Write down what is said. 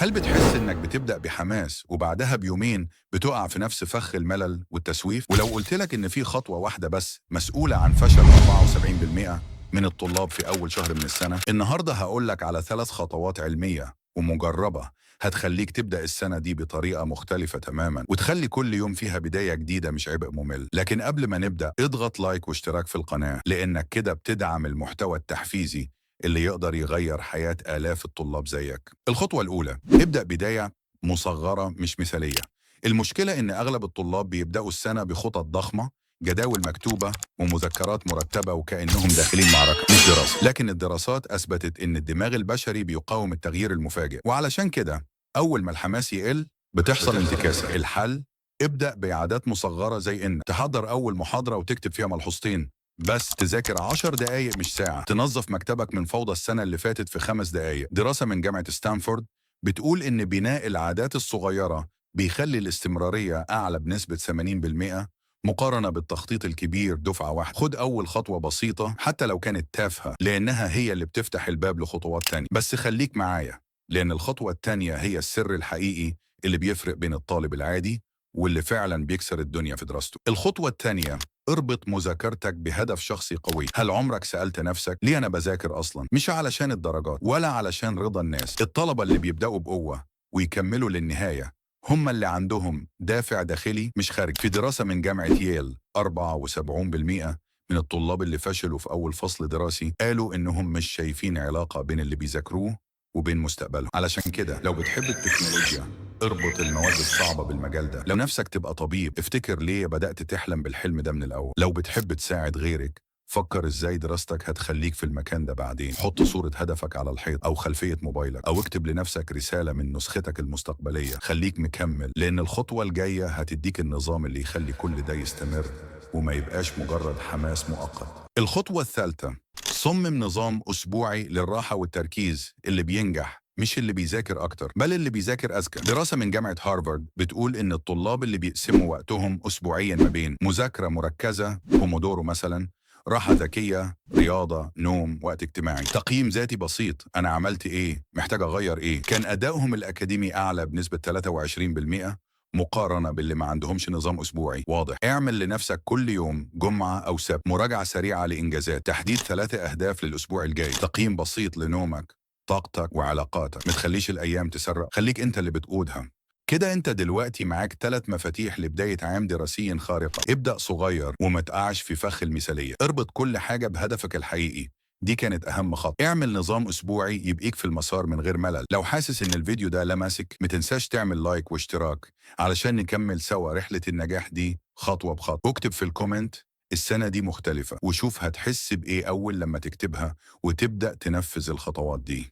هل بتحس إنك بتبدأ بحماس وبعدها بيومين بتقع في نفس فخ الملل والتسويف؟ ولو قلت لك إن في خطوة واحدة بس مسؤولة عن فشل 74% من الطلاب في أول شهر من السنة، النهاردة هقول لك على 3 خطوات علمية ومجربة هتخليك تبدأ السنة دي بطريقة مختلفة تماما وتخلي كل يوم فيها بداية جديدة مش عبء ممل. لكن قبل ما نبدأ اضغط لايك واشتراك في القناة، لأنك كده بتدعم المحتوى التحفيزي اللي يقدر يغير حياة آلاف الطلاب زيك. الخطوة الأولى، ابدأ بداية مصغرة مش مثالية. المشكلة إن أغلب الطلاب بيبدأوا السنة بخطط ضخمة، جداول مكتوبة ومذكرات مرتبة وكأنهم داخلين معركة مش دراسة. لكن الدراسات أثبتت إن الدماغ البشري بيقاوم التغيير المفاجئ، وعلشان كده أول ما الحماس يقل بتحصل انتكاسة. الحل، ابدأ بعادات مصغرة زي إن تحضر أول محاضرة وتكتب فيها ملحوظتين بس، تذاكر 10 دقايق مش ساعة، تنظف مكتبك من فوضى السنة اللي فاتت في 5 دقايق. دراسة من جامعة ستانفورد بتقول إن بناء العادات الصغيرة بيخلي الاستمرارية أعلى بنسبة 80% مقارنة بالتخطيط الكبير دفعة واحدة. خد أول خطوة بسيطة حتى لو كانت تافهة، لأنها هي اللي بتفتح الباب لخطوات تانية. بس خليك معايا، لأن الخطوة التانية هي السر الحقيقي اللي بيفرق بين الطالب العادي واللي فعلا بيكسر الدنيا في دراسته. الخطوة التانية، اربط مذاكرتك بهدف شخصي قوي. هل عمرك سألت نفسك ليه أنا بذاكر أصلا؟ مش علشان الدرجات ولا علشان رضا الناس. الطلبة اللي بيبدأوا بقوة ويكملوا للنهاية هم اللي عندهم دافع داخلي مش خارج. في دراسة من جامعة ييل 74% من الطلاب اللي فشلوا في أول فصل دراسي قالوا إنهم مش شايفين علاقة بين اللي بيذاكروه وبين مستقبلهم. علشان كده لو بتحب التكنولوجيا اربط المواد الصعبة بالمجال ده. لو نفسك تبقى طبيب افتكر ليه بدأت تحلم بالحلم ده من الأول. لو بتحب تساعد غيرك فكر ازاي دراستك هتخليك في المكان ده بعدين. حط صورة هدفك على الحيط أو خلفية موبايلك، أو اكتب لنفسك رسالة من نسختك المستقبلية. خليك مكمل، لأن الخطوة الجاية هتديك النظام اللي يخلي كل ده يستمر وما يبقاش مجرد حماس مؤقت. الخطوة الثالثة، صمم نظام أسبوعي للراحة والتركيز. اللي بينجح مش اللي بيذاكر أكتر بل اللي بيذاكر أذكى. دراسة من جامعة هارفارد بتقول إن الطلاب اللي بيقسموا وقتهم أسبوعيا ما بين مذاكرة مركزة بومودورو مثلا، راحة ذكية، رياضة، نوم، وقت اجتماعي، تقييم ذاتي بسيط، أنا عملت إيه؟ محتاج أغير إيه؟ كان أدائهم الأكاديمي أعلى بنسبة 23% مقارنة باللي ما عندهمش نظام أسبوعي واضح. اعمل لنفسك كل يوم جمعة أو سبت مراجعة سريعة لإنجازات، تحديد 3 أهداف للأسبوع الجاي، تقييم بسيط لنومك، طاقتك وعلاقاتك. ما تخليش الأيام تسرق، خليك أنت اللي بتقودها. كده أنت دلوقتي معاك 3 مفاتيح لبداية عام دراسي خارقة. ابدأ صغير وما تقعش في فخ المثالية. اربط كل حاجة بهدفك الحقيقي، دي كانت أهم خطوة. اعمل نظام أسبوعي يبقيك في المسار من غير ملل. لو حاسس إن الفيديو ده لمسك متنساش تعمل لايك واشتراك علشان نكمل سوا رحلة النجاح دي خطوة بخطوة. واكتب في الكومنت السنة دي مختلفة، وشوف هتحس بإيه أول لما تكتبها وتبدأ تنفذ الخطوات دي.